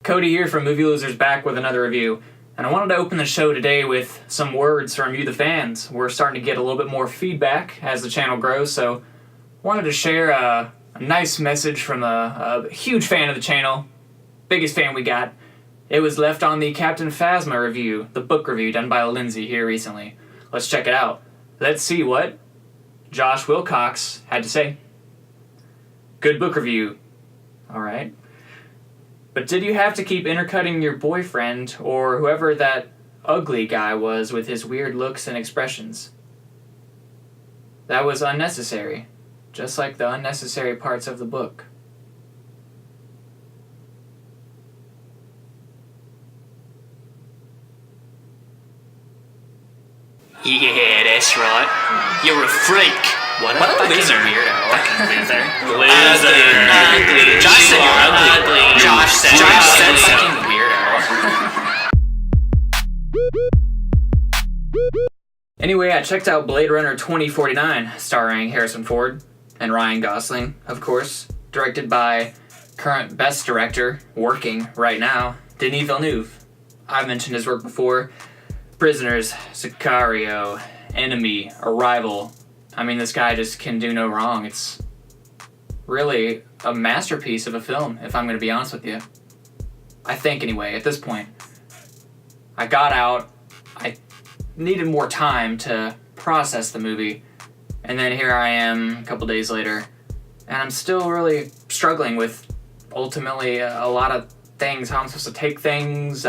Cody here from Movie Losers, back with another review. And I wanted to open the show today with some words from you, the fans. We're starting to get a little bit more feedback as the channel grows, so I wanted to share a nice message from a huge fan of the channel, biggest fan we got. It was left on the Captain Phasma review, the book review done by Lindsay here recently. Let's check it out. Let's see what Josh Wilcox had to say. Good book review. Alright. But did you have to keep intercutting your boyfriend or whoever that ugly guy was with his weird looks and expressions? That was unnecessary, just like the unnecessary parts of the book. Yeah, that's right. You're a freak. What a loser. Weirdo. Loser. Ugly. Josh said you're ugly. Josh said fucking weirdo. Anyway, I checked out Blade Runner 2049, starring Harrison Ford and Ryan Gosling, of course, directed by current best director, working right now, Denis Villeneuve. I've mentioned his work before. Prisoners, Sicario, Enemy, Arrival. I mean, this guy just can do no wrong. It's really a masterpiece of a film, if I'm going to be honest with you. I think, anyway, at this point. I got out. I needed more time to process the movie. And then here I am a couple days later. And I'm still really struggling with, ultimately, a lot of things. How I'm supposed to take things.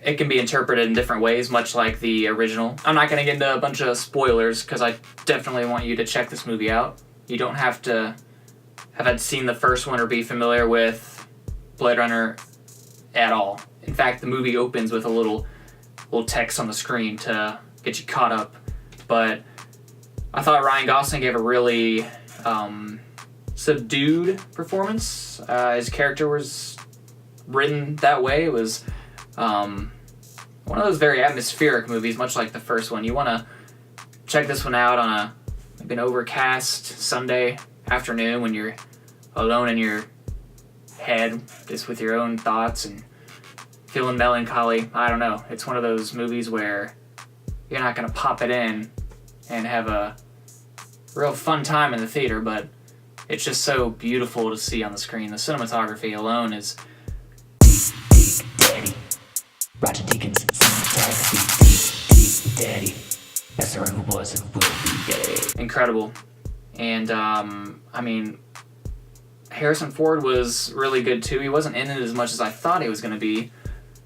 It can be interpreted in different ways, much like the original. I'm not going to get into a bunch of spoilers, because I definitely want you to check this movie out. You don't have to have had seen the first one or be familiar with Blade Runner at all. In fact, the movie opens with a little text on the screen to get you caught up. But I thought Ryan Gosling gave a really subdued performance. His character was written that way. It was one of those very atmospheric movies, much like the first one. You want to check this one out on maybe an overcast Sunday afternoon when you're alone in your head, just with your own thoughts and feeling melancholy. I don't know. It's one of those movies where you're not going to pop it in and have a real fun time in the theater, but it's just so beautiful to see on the screen. The cinematography alone is Daddy, Roger Deakins, cinematography, Daddy, SRM who was and will be dead. incredible. And, I mean, Harrison Ford was really good too. He wasn't in it as much as I thought he was going to be,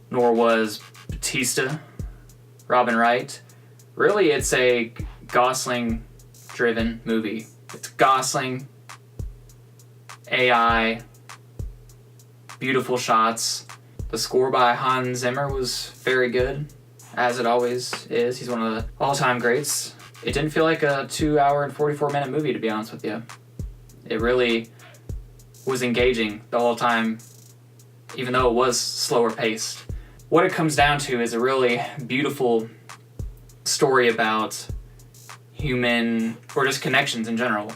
nor was Bautista, Robin Wright. Really, it's a Gosling-driven movie. It's Gosling, AI, beautiful shots. The score by Hans Zimmer was very good, as it always is. He's one of the all-time greats. It didn't feel like a 2-hour and 44-minute movie, to be honest with you. It really was engaging the whole time, even though it was slower paced. What it comes down to is a really beautiful story about human, or just connections in general.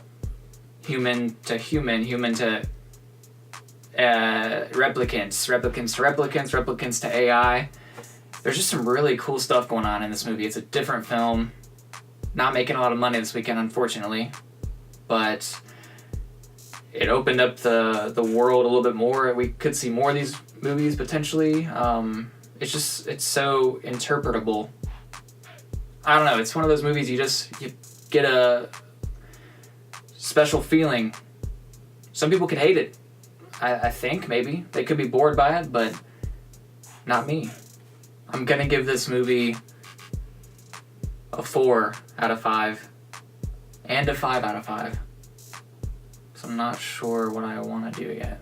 Human to human, human to replicants to replicants, replicants to AI. There's just some really cool stuff going on in this movie. It's a different film. Not making a lot of money this weekend, unfortunately. But it opened up the world a little bit more. We could see more of these movies, potentially. It's so interpretable. I don't know. It's one of those movies you get a special feeling. Some people could hate it. I think, maybe. They could be bored by it, but not me. I'm gonna give this movie a 4 out of 5 and a 5 out of 5. So I'm not sure what I want to do yet.